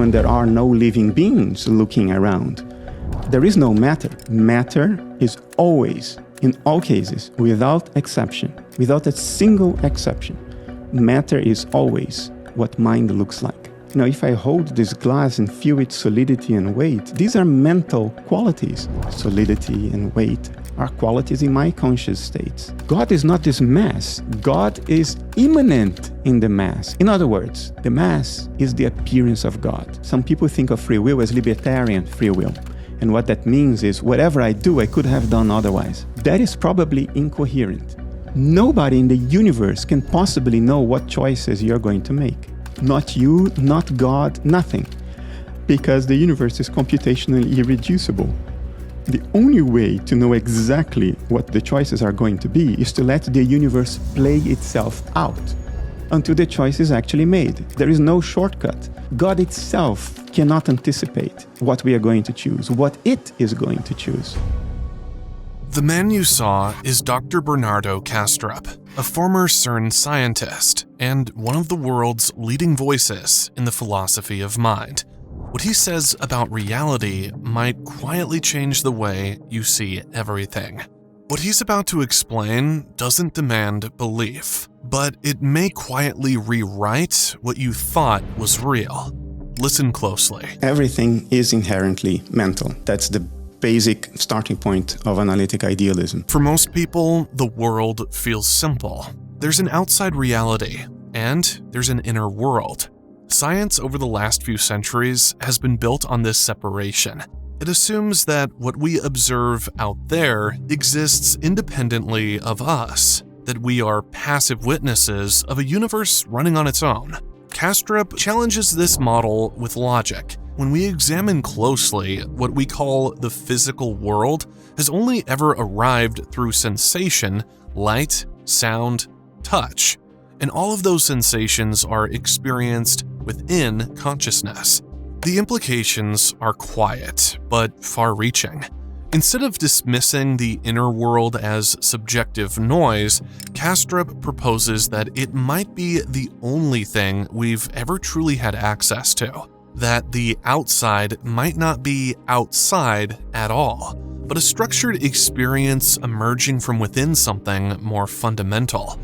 when there are no living beings looking around. There is no matter. Matter is always, in all cases, without exception, without a single exception, matter is always what mind looks like. If I hold this glass and feel its solidity and weight, these are mental qualities. Solidity and weight are qualities in my conscious states. God is not this mass. God is immanent in the mass. In other words, the mass is the appearance of God. Some people think of free will as libertarian free will. And what that means is whatever I do, I could have done otherwise. That is probably incoherent. Nobody in the universe can possibly know what choices you're going to make. Not you, not God, nothing. Because the universe is computationally irreducible. The only way to know exactly what the choices are going to be is to let the universe play itself out until the choice is actually made. There is no shortcut. God itself cannot anticipate what we are going to choose, what it is going to choose. The man you saw is Dr. Bernardo Kastrup, a former CERN scientist and one of the world's leading voices in the philosophy of mind. What he says about reality might quietly change the way you see everything. What he's about to explain doesn't demand belief, but it may quietly rewrite what you thought was real. Listen closely. Everything is inherently mental. That's the basic starting point of analytic idealism. For most people, the world feels simple. There's an outside reality, and there's an inner world. Science over the last few centuries has been built on this separation. It assumes that what we observe out there exists independently of us, that we are passive witnesses of a universe running on its own. Kastrup challenges this model with logic. When we examine closely, what we call the physical world has only ever arrived through sensation, light, sound, touch, and all of those sensations are experienced within consciousness. The implications are quiet, but far-reaching. Instead of dismissing the inner world as subjective noise, Kastrup proposes that it might be the only thing we've ever truly had access to. That the outside might not be outside at all, but a structured experience emerging from within something more fundamental.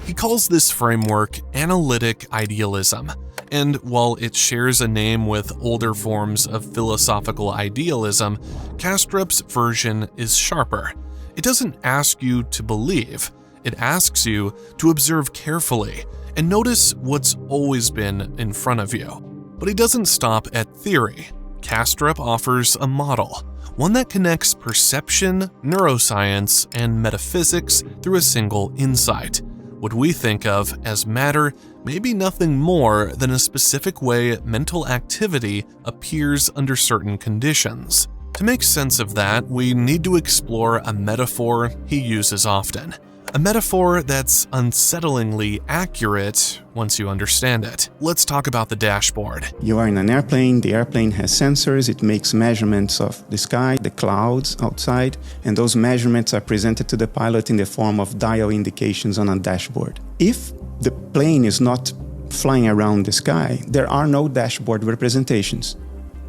He calls this framework analytic idealism, and while it shares a name with older forms of philosophical idealism, Kastrup's version is sharper. It doesn't ask you to believe, it asks you to observe carefully and notice what's always been in front of you. But he doesn't stop at theory. Kastrup offers a model, one that connects perception, neuroscience, and metaphysics through a single insight. What we think of as matter may be nothing more than a specific way mental activity appears under certain conditions. To make sense of that, we need to explore a metaphor he uses often. A metaphor that's unsettlingly accurate once you understand it. Let's talk about the dashboard. You are in an airplane, the airplane has sensors, it makes measurements of the sky, the clouds outside, and those measurements are presented to the pilot in the form of dial indications on a dashboard. If the plane is not flying around the sky, there are no dashboard representations,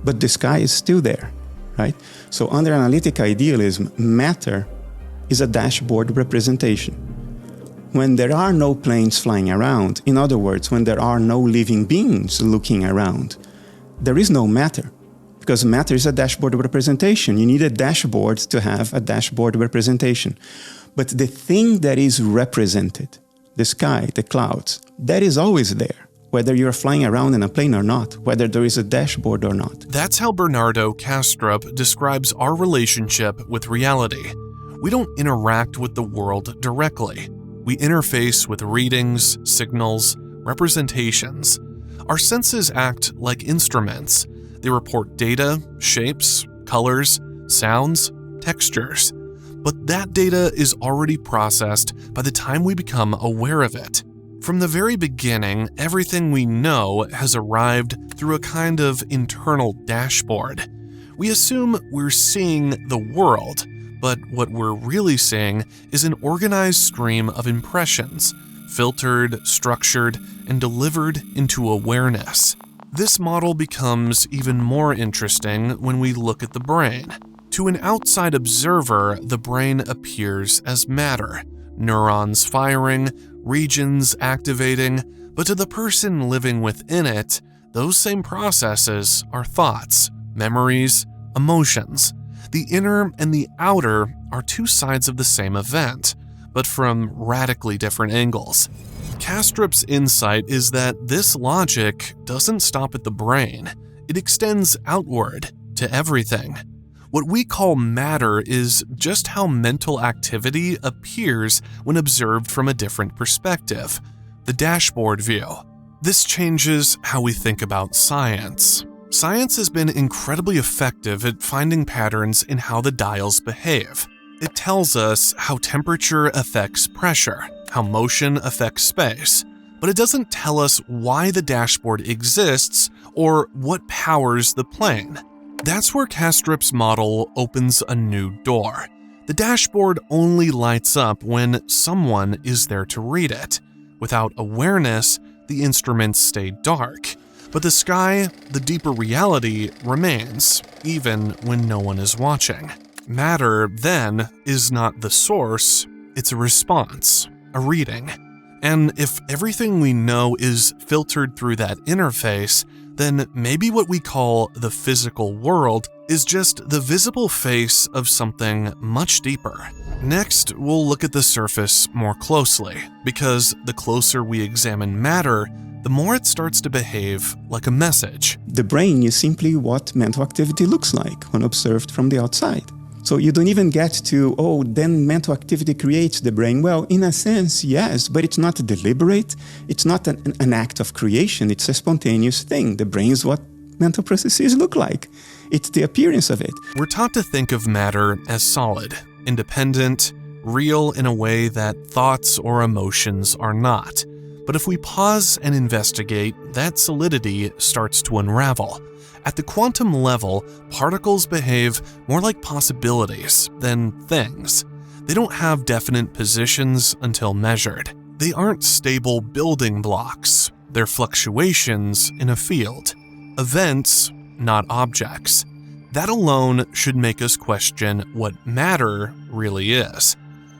but the sky is still there, right? So under analytic idealism, matter is a dashboard representation. When there are no planes flying around, in other words, when there are no living beings looking around, there is no matter, because matter is a dashboard representation. You need a dashboard to have a dashboard representation. But the thing that is represented, the sky, the clouds, that is always there, whether you're flying around in a plane or not, whether there is a dashboard or not. That's how Bernardo Kastrup describes our relationship with reality. We don't interact with the world directly. We interface with readings, signals, representations. Our senses act like instruments. They report data, shapes, colors, sounds, textures. But that data is already processed by the time we become aware of it. From the very beginning, everything we know has arrived through a kind of internal dashboard. We assume we're seeing the world, but what we're really seeing is an organized stream of impressions, filtered, structured, and delivered into awareness. This model becomes even more interesting when we look at the brain. To an outside observer, the brain appears as matter, neurons firing, regions activating, but to the person living within it, those same processes are thoughts, memories, emotions. The inner and the outer are two sides of the same event, but from radically different angles. Kastrup's insight is that this logic doesn't stop at the brain. It extends outward to everything. What we call matter is just how mental activity appears when observed from a different perspective, the dashboard view. This changes how we think about science. Science has been incredibly effective at finding patterns in how the dials behave. It tells us how temperature affects pressure, how motion affects space, but it doesn't tell us why the dashboard exists or what powers the plane. That's where Kastrup's model opens a new door. The dashboard only lights up when someone is there to read it. Without awareness, the instruments stay dark. But the sky, the deeper reality, remains, even when no one is watching. Matter, then, is not the source, it's a response, a reading. And if everything we know is filtered through that interface, then maybe what we call the physical world is just the visible face of something much deeper. Next, we'll look at the surface more closely, because the closer we examine matter, the more it starts to behave like a message. The brain is simply what mental activity looks like when observed from the outside. So you don't even get to, oh, then mental activity creates the brain. Well, in a sense, yes, but it's not deliberate. It's not an act of creation. It's a spontaneous thing. The brain is what mental processes look like. It's the appearance of it. We're taught to think of matter as solid, independent, real in a way that thoughts or emotions are not. But if we pause and investigate, that solidity starts to unravel. At the quantum level, particles behave more like possibilities than things. They don't have definite positions until measured. They aren't stable building blocks. They're fluctuations in a field. Events, not objects. That alone should make us question what matter really is.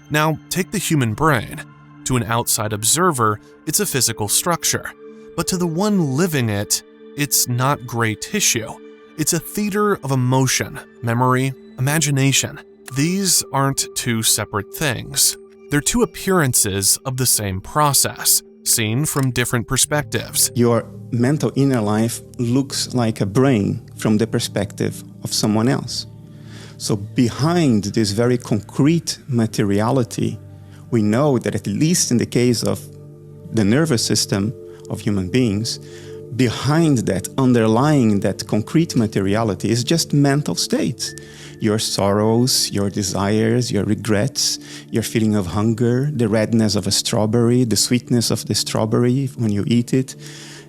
Now, take the human brain. To an outside observer, it's a physical structure. But to the one living it, it's not gray tissue. It's a theater of emotion, memory, imagination. These aren't two separate things. They're two appearances of the same process, seen from different perspectives. Your mental inner life looks like a brain from the perspective of someone else. So behind this very concrete materiality, we know that at least in the case of the nervous system of human beings, behind that, underlying that concrete materiality is just mental states. Your sorrows, your desires, your regrets, your feeling of hunger, the redness of a strawberry, the sweetness of the strawberry when you eat it,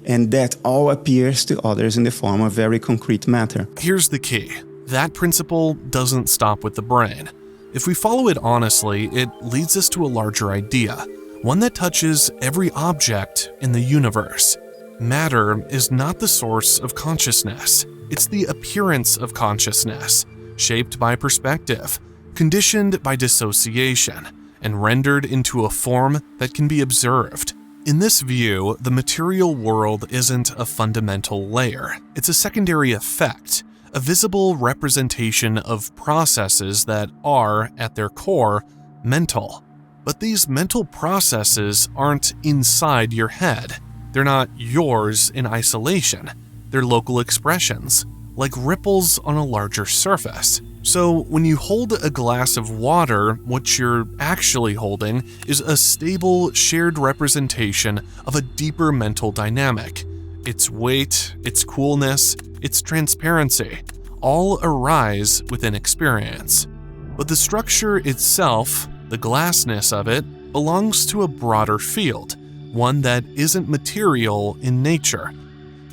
and that all appears to others in the form of very concrete matter. Here's the key. That principle doesn't stop with the brain. If we follow it honestly, it leads us to a larger idea, one that touches every object in the universe. Matter is not the source of consciousness. It's the appearance of consciousness, shaped by perspective, conditioned by dissociation, and rendered into a form that can be observed. In this view, the material world isn't a fundamental layer. It's a secondary effect, a visible representation of processes that are, at their core, mental. But these mental processes aren't inside your head. They're not yours in isolation. They're local expressions, like ripples on a larger surface. So when you hold a glass of water, what you're actually holding is a stable, shared representation of a deeper mental dynamic. Its weight, its coolness, its transparency, all arise within experience. But the structure itself, the glassness of it, belongs to a broader field, one that isn't material in nature.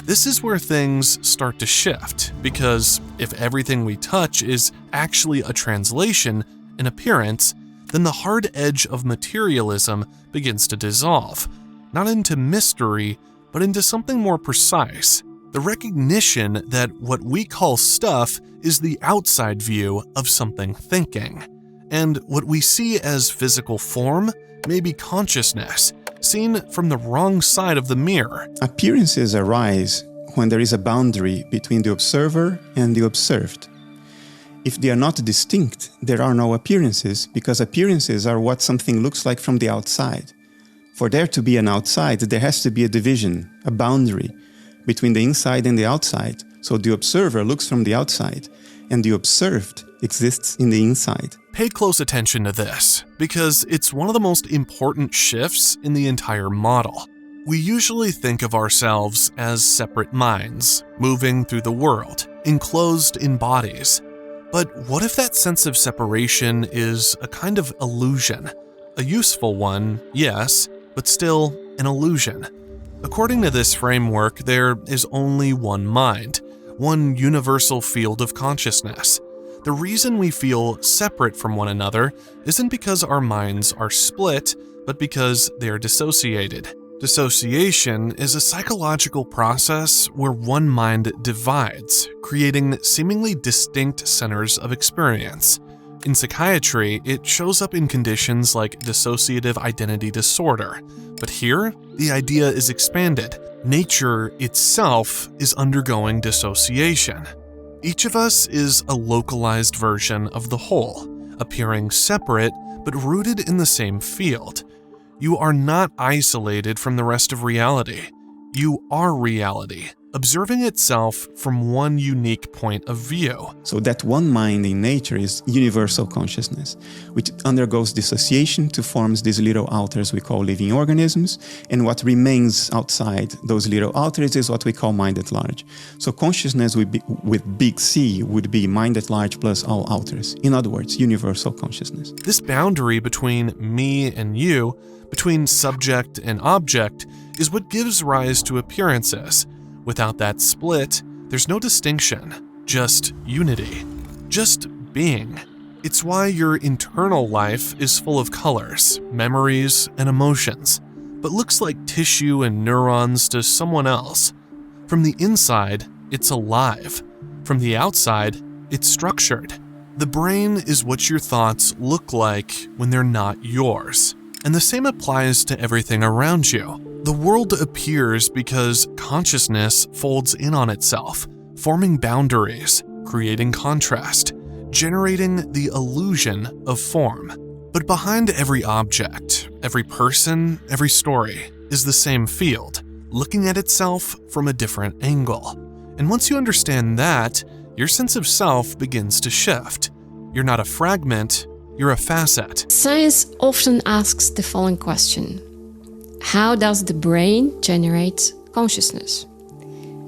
This is where things start to shift, because if everything we touch is actually a translation, an appearance, then the hard edge of materialism begins to dissolve, not into mystery, but into something more precise, the recognition that what we call stuff is the outside view of something thinking, and what we see as physical form may be consciousness, seen from the wrong side of the mirror. Appearances arise when there is a boundary between the observer and the observed. If they are not distinct, there are no appearances, because appearances are what something looks like from the outside. For there to be an outside, there has to be a division, a boundary between the inside and the outside. So the observer looks from the outside, and the observed exists in the inside. Pay close attention to this, because it's one of the most important shifts in the entire model. We usually think of ourselves as separate minds, moving through the world, enclosed in bodies. But what if that sense of separation is a kind of illusion? A useful one, yes, but still an illusion. According to this framework, there is only one mind, one universal field of consciousness. The reason we feel separate from one another isn't because our minds are split, but because they are dissociated. Dissociation is a psychological process where one mind divides, creating seemingly distinct centers of experience. In psychiatry, it shows up in conditions like dissociative identity disorder, but here, the idea is expanded. Nature itself is undergoing dissociation. Each of us is a localized version of the whole, appearing separate but rooted in the same field. You are not isolated from the rest of reality. You are reality, observing itself from one unique point of view. So that one mind in nature is universal consciousness, which undergoes dissociation to form these little alters we call living organisms, and what remains outside those little alters is what we call mind at large. So consciousness with big C would be mind at large plus all alters. In other words, universal consciousness. This boundary between me and you, between subject and object, is what gives rise to appearances. Without that split, there's no distinction, just unity, just being. It's why your internal life is full of colors, memories, and emotions, but looks like tissue and neurons to someone else. From the inside, it's alive. From the outside, it's structured. The brain is what your thoughts look like when they're not yours. And the same applies to everything around you. The world appears because consciousness folds in on itself, forming boundaries, creating contrast, generating the illusion of form. But behind every object, every person, every story is the same field, looking at itself from a different angle. And once you understand that, your sense of self begins to shift. You're not a fragment, you're a facet. Science often asks the following question: how does the brain generate consciousness?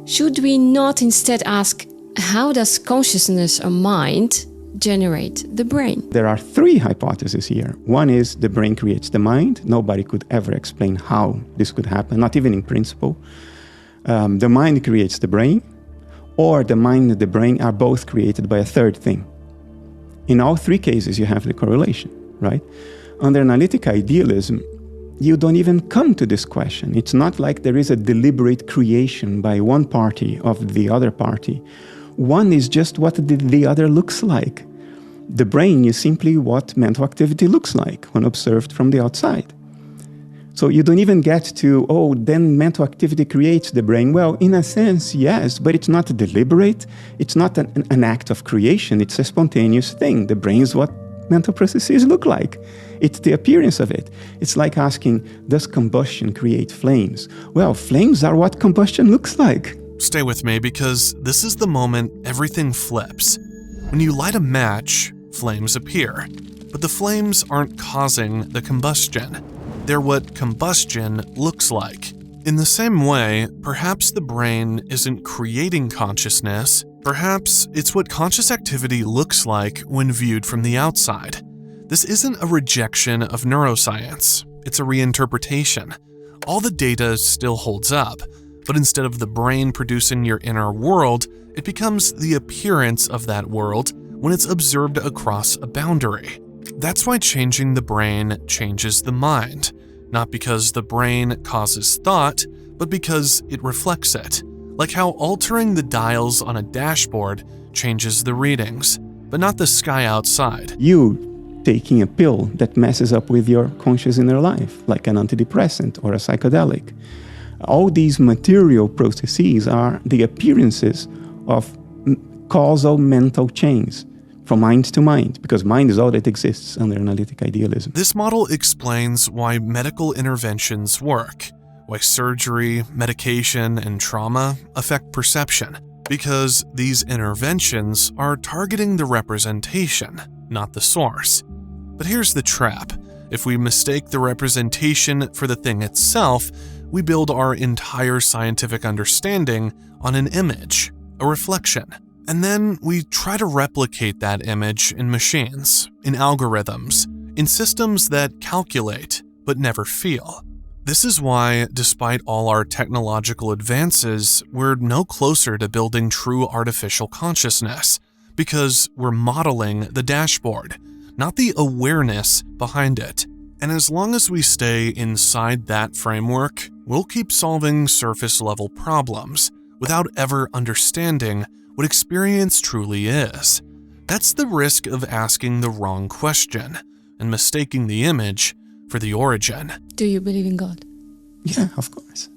Should we not instead ask, how does consciousness or mind generate the brain? There are three hypotheses here. One is the brain creates the mind. Nobody could ever explain how this could happen, not even in principle. The mind creates the brain, or the mind and the brain are both created by a third thing. In all three cases, you have the correlation, right? Under analytic idealism, you don't even come to this question. It's not like there is a deliberate creation by one party of the other party. One is just what the other looks like. The brain is simply what mental activity looks like when observed from the outside. So you don't even get to, oh, then mental activity creates the brain. Well, in a sense, yes, but it's not deliberate. It's not an act of creation. It's a spontaneous thing. The brain is what mental processes look like. It's the appearance of it. It's like asking, does combustion create flames? Well, flames are what combustion looks like. Stay with me, because this is the moment everything flips. When you light a match, flames appear. But the flames aren't causing the combustion. They're what combustion looks like. In the same way, perhaps the brain isn't creating consciousness. Perhaps it's what conscious activity looks like when viewed from the outside. This isn't a rejection of neuroscience. It's a reinterpretation. All the data still holds up, but instead of the brain producing your inner world, it becomes the appearance of that world when it's observed across a boundary. That's why changing the brain changes the mind, not because the brain causes thought, but because it reflects it. like how altering the dials on a dashboard changes the readings, but not the sky outside. You taking a pill that messes up with your conscious inner life, like an antidepressant or a psychedelic. All these material processes are the appearances of causal mental chains from mind to mind, because mind is all that exists under analytic idealism. This model explains why medical interventions work, why surgery, medication, and trauma affect perception, because these interventions are targeting the representation, not the source. But here's the trap. If we mistake the representation for the thing itself, we build our entire scientific understanding on an image, a reflection. And then we try to replicate that image in machines, in algorithms, in systems that calculate but never feel. This is why, despite all our technological advances, we're no closer to building true artificial consciousness, because we're modeling the dashboard, not the awareness behind it. And as long as we stay inside that framework, we'll keep solving surface-level problems without ever understanding what experience truly is. That's the risk of asking the wrong question and mistaking the image for the origin. Do you believe in God? Yeah, of course.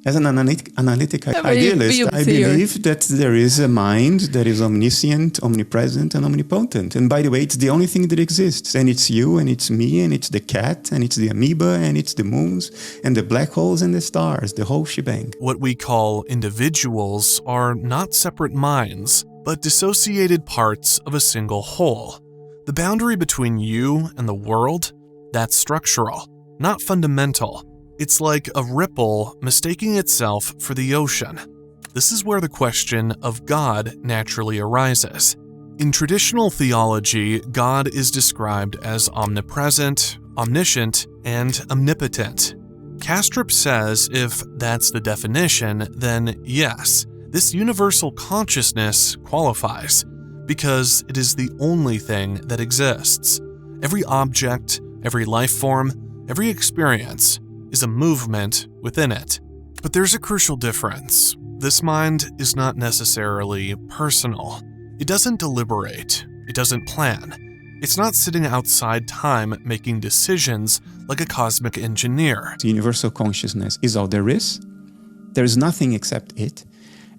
As an analytic but idealist, you I believe that there is a mind that is omniscient, omnipresent, and omnipotent. And by the way, it's the only thing that exists. And it's you, and it's me, and it's the cat, and it's the amoeba, and it's the moons, and the black holes, and the stars, the whole shebang. What we call individuals are not separate minds, but dissociated parts of a single whole. The boundary between you and the world, that's structural, not fundamental. It's like a ripple mistaking itself for the ocean. This is where the question of God naturally arises. In traditional theology, God is described as omnipresent, omniscient, and omnipotent. Kastrup says if that's the definition, then yes, this universal consciousness qualifies, because it is the only thing that exists. Every object, every life form, every experience is a movement within it. But there's a crucial difference. This mind is not necessarily personal. It doesn't deliberate. It doesn't plan. It's not sitting outside time making decisions like a cosmic engineer. The universal consciousness is all there is. There is nothing except it.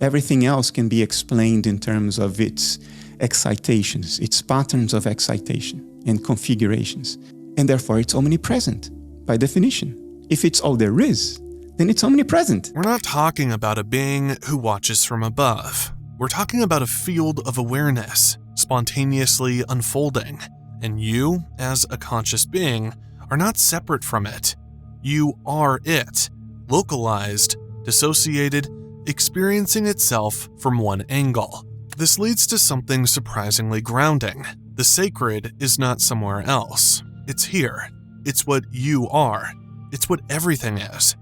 Everything else can be explained in terms of its excitations, its patterns of excitation and configurations. And therefore it's omnipresent by definition. If it's all there is, then it's omnipresent. We're not talking about a being who watches from above. We're talking about a field of awareness, spontaneously unfolding. And you, as a conscious being, are not separate from it. You are it, localized, dissociated, experiencing itself from one angle. This leads to something surprisingly grounding. The sacred is not somewhere else. It's here. It's what you are. It's what everything is.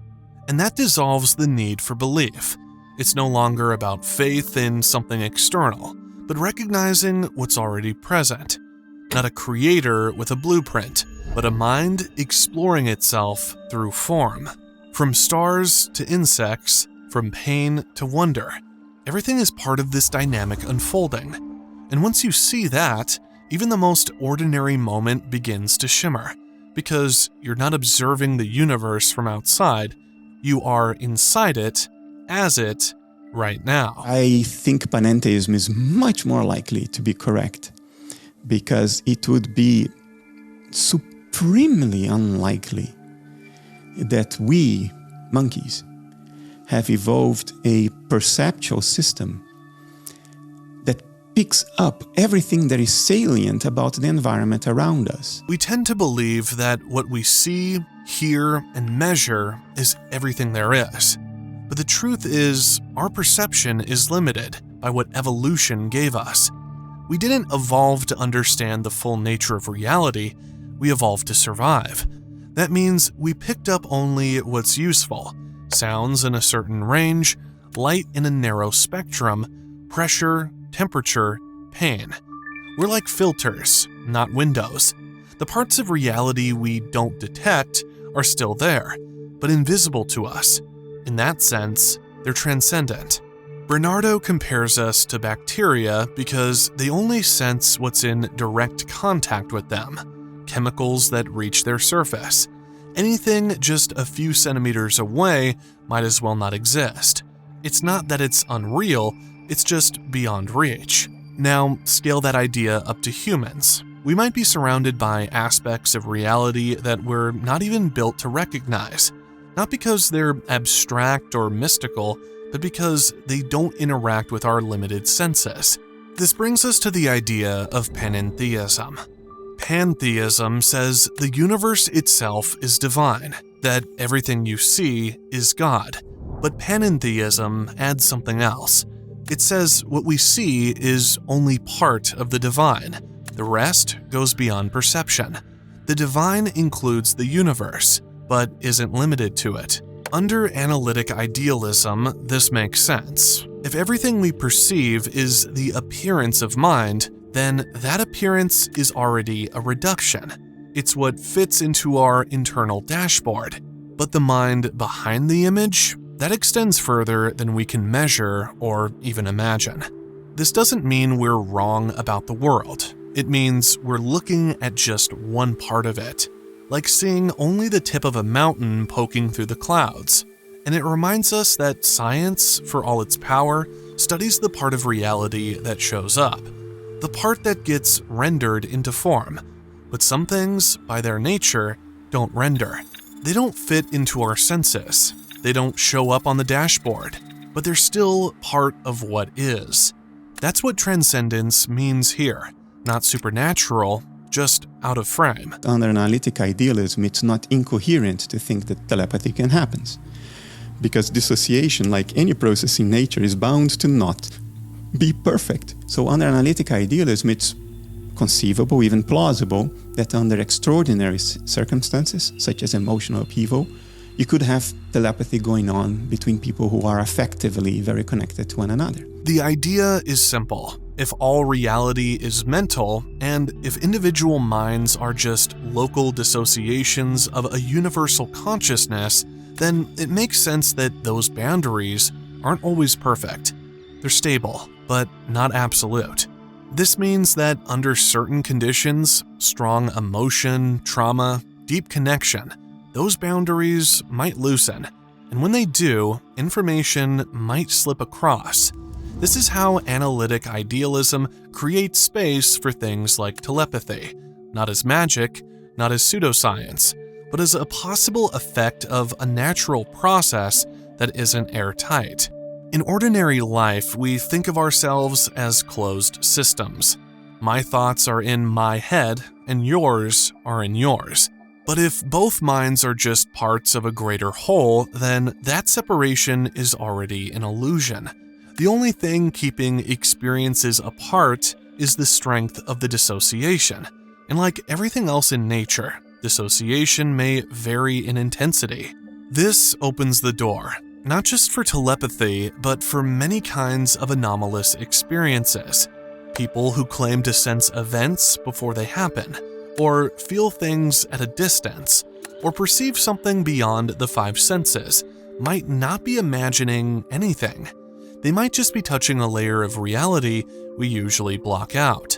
And that dissolves the need for belief. It's no longer about faith in something external, but recognizing what's already present. Not a creator with a blueprint, but a mind exploring itself through form. From stars to insects, from pain to wonder, everything is part of this dynamic unfolding. And once you see that, even the most ordinary moment begins to shimmer. Because you're not observing the universe from outside, you are inside it, as it, right now. I think Panentheism is much more likely to be correct, because it would be supremely unlikely that we, monkeys, have evolved a perceptual system that picks up everything that is salient about the environment around us. We tend to believe that what we see, hear, and measure is everything there is. But the truth is, our perception is limited by what evolution gave us. We didn't evolve to understand the full nature of reality, we evolved to survive. That means we picked up only what's useful: sounds in a certain range, light in a narrow spectrum, pressure, temperature, pain. We're like filters, not windows. The parts of reality we don't detect are still there, but invisible to us. In that sense, they're transcendent. Bernardo compares us to bacteria because they only sense what's in direct contact with them, chemicals that reach their surface. Anything just a few centimeters away might as well not exist. It's not that it's unreal, it's just beyond reach. Now, scale that idea up to humans. We might be surrounded by aspects of reality that we're not even built to recognize, not because they're abstract or mystical, but because they don't interact with our limited senses. This brings us to the idea of Panentheism. Pantheism says the universe itself is divine, that everything you see is God. But Panentheism adds something else. It says what we see is only part of the divine. The rest goes beyond perception. The divine includes the universe, but isn't limited to it. Under analytic idealism, this makes sense. If everything we perceive is the appearance of mind, then that appearance is already a reduction. It's what fits into our internal dashboard. But the mind behind the image, that extends further than we can measure or even imagine. This doesn't mean we're wrong about the world. It means we're looking at just one part of it, like seeing only the tip of a mountain poking through the clouds. And it reminds us that science, for all its power, studies the part of reality that shows up, the part that gets rendered into form. But some things, by their nature, don't render. They don't fit into our senses. They don't show up on the dashboard, but they're still part of what is. That's what transcendence means here. Not supernatural, just out of frame. Under analytic idealism, it's not incoherent to think that telepathy can happen. Because dissociation, like any process in nature, is bound to not be perfect. So under analytic idealism, it's conceivable, even plausible, that under extraordinary circumstances, such as emotional upheaval, you could have telepathy going on between people who are affectively very connected to one another. The idea is simple. If all reality is mental, and if individual minds are just local dissociations of a universal consciousness, then it makes sense that those boundaries aren't always perfect. They're stable, but not absolute. This means that under certain conditions, strong emotion, trauma, deep connection, those boundaries might loosen, and when they do, information might slip across. This is how analytic idealism creates space for things like telepathy, not as magic, not as pseudoscience, but as a possible effect of a natural process that isn't airtight. In ordinary life, we think of ourselves as closed systems. My thoughts are in my head, and yours are in yours. But if both minds are just parts of a greater whole, then that separation is already an illusion. The only thing keeping experiences apart is the strength of the dissociation. And like everything else in nature, dissociation may vary in intensity. This opens the door, not just for telepathy, but for many kinds of anomalous experiences. People who claim to sense events before they happen, or feel things at a distance, or perceive something beyond the five senses, might not be imagining anything. They might just be touching a layer of reality we usually block out.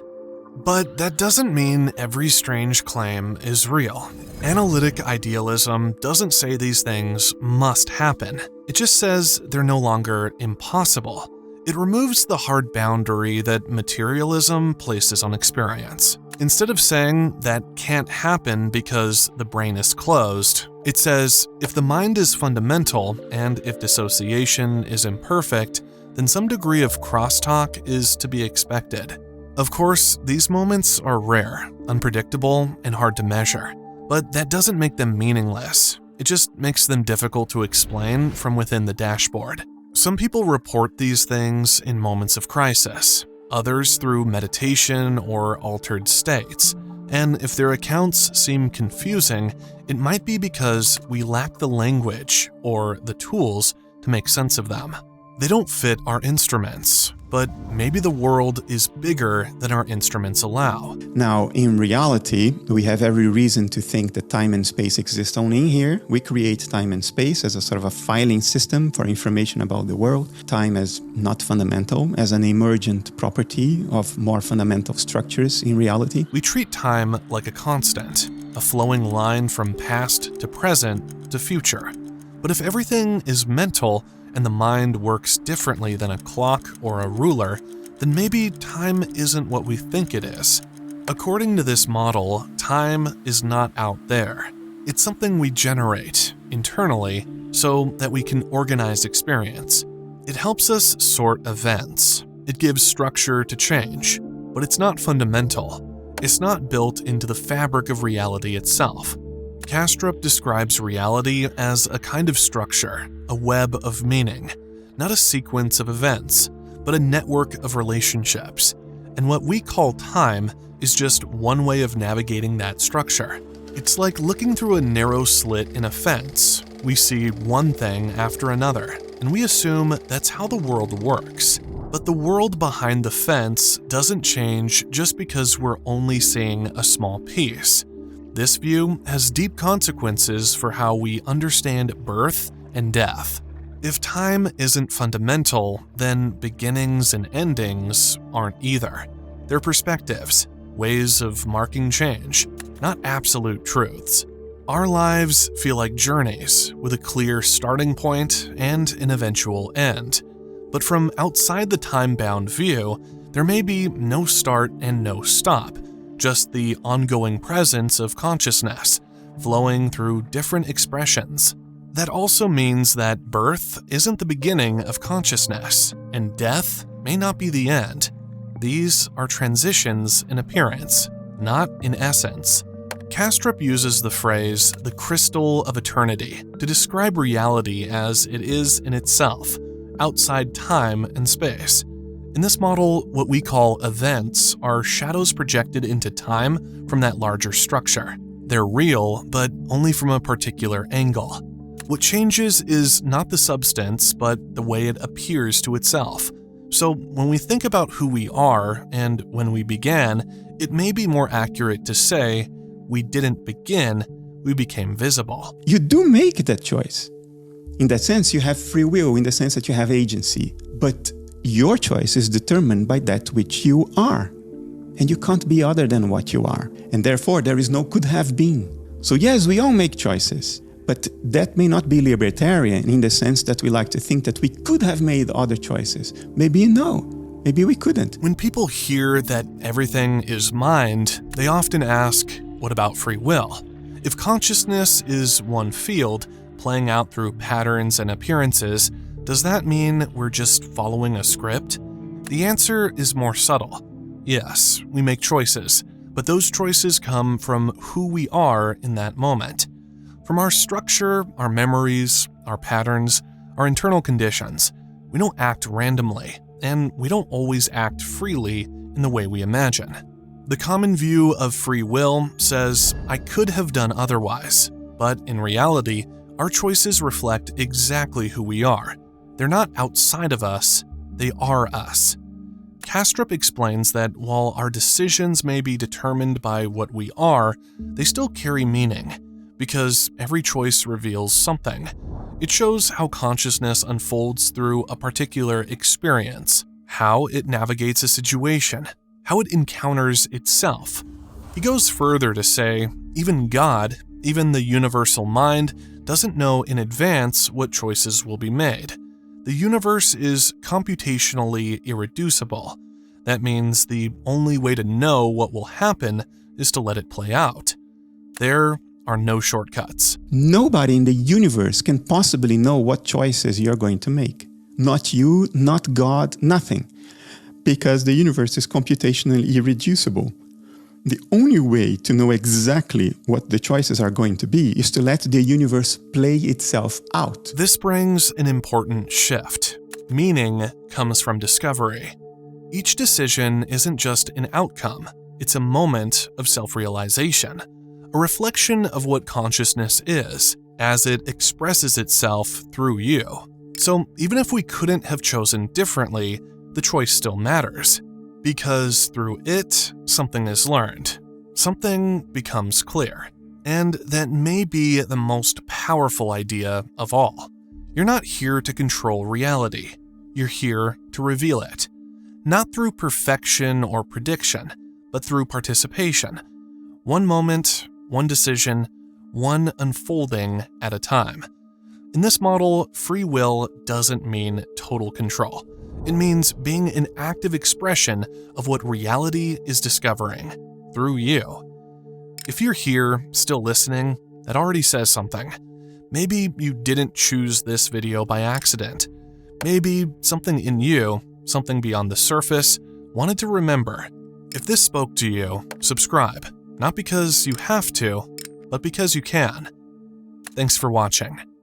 But that doesn't mean every strange claim is real. Analytic idealism doesn't say these things must happen. It just says they're no longer impossible. It removes the hard boundary that materialism places on experience. Instead of saying that can't happen because the brain is closed, it says if the mind is fundamental and if dissociation is imperfect, then some degree of crosstalk is to be expected. Of course, these moments are rare, unpredictable, and hard to measure, but that doesn't make them meaningless. It just makes them difficult to explain from within the dashboard. Some people report these things in moments of crisis, others through meditation or altered states, and if their accounts seem confusing, it might be because we lack the language or the tools to make sense of them. They don't fit our instruments, but maybe the world is bigger than our instruments allow. Now, in reality, we have every reason to think that time and space exist only in here. We create time and space as a sort of a filing system for information about the world. Time as not fundamental, as an emergent property of more fundamental structures in reality. We treat time like a constant, a flowing line from past to present to future. But if everything is mental, and the mind works differently than a clock or a ruler, then maybe time isn't what we think it is. According to this model, time is not out there. It's something we generate internally so that we can organize experience. It helps us sort events. It gives structure to change, but it's not fundamental. It's not built into the fabric of reality itself. Kastrup describes reality as a kind of structure, a web of meaning, not a sequence of events, but a network of relationships. And what we call time is just one way of navigating that structure. It's like looking through a narrow slit in a fence. We see one thing after another, and we assume that's how the world works. But the world behind the fence doesn't change just because we're only seeing a small piece. This view has deep consequences for how we understand birth and death. If time isn't fundamental, then beginnings and endings aren't either. They're perspectives, ways of marking change, not absolute truths. Our lives feel like journeys with a clear starting point and an eventual end. But from outside the time-bound view, there may be no start and no stop. Just the ongoing presence of consciousness, flowing through different expressions. That also means that birth isn't the beginning of consciousness, and death may not be the end. These are transitions in appearance, not in essence. Kastrup uses the phrase, the crystal of eternity, to describe reality as it is in itself, outside time and space. In this model, what we call events are shadows projected into time from that larger structure. They're real, but only from a particular angle. What changes is not the substance, but the way it appears to itself. So when we think about who we are and when we began, it may be more accurate to say, we didn't begin, we became visible. You do make that choice. In that sense, you have free will, in the sense that you have agency. But your choice is determined by that which you are. And you can't be other than what you are. And therefore, there is no could have been. So yes, we all make choices. But that may not be libertarian in the sense that we like to think that we could have made other choices. Maybe no. Maybe we couldn't. When people hear that everything is mind, they often ask, what about free will? If consciousness is one field, playing out through patterns and appearances, does that mean we're just following a script? The answer is more subtle. Yes, we make choices, but those choices come from who we are in that moment. From our structure, our memories, our patterns, our internal conditions. We don't act randomly, and we don't always act freely in the way we imagine. The common view of free will says, I could have done otherwise, but in reality, our choices reflect exactly who we are. They're not outside of us, they are us. Kastrup explains that while our decisions may be determined by what we are, they still carry meaning, because every choice reveals something. It shows how consciousness unfolds through a particular experience, how it navigates a situation, how it encounters itself. He goes further to say, even God, even the universal mind, doesn't know in advance what choices will be made. The universe is computationally irreducible. That means the only way to know what will happen is to let it play out. There are no shortcuts. Nobody in the universe can possibly know what choices you're going to make. Not you, not God, nothing. Because the universe is computationally irreducible. The only way to know exactly what the choices are going to be is to let the universe play itself out. This brings an important shift. Meaning comes from discovery. Each decision isn't just an outcome, it's a moment of self-realization, a reflection of what consciousness is, as it expresses itself through you. So even if we couldn't have chosen differently, the choice still matters, because through it, something is learned, something becomes clear, and that may be the most powerful idea of all. You're not here to control reality, you're here to reveal it, not through perfection or prediction, but through participation. One moment, one decision, one unfolding at a time. In this model, free will doesn't mean total control. It means being an active expression of what reality is discovering through you. If you're here, still listening, that already says something. Maybe you didn't choose this video by accident. Maybe something in you, something beyond the surface, wanted to remember. If this spoke to you, subscribe. Not because you have to, but because you can. Thanks for watching.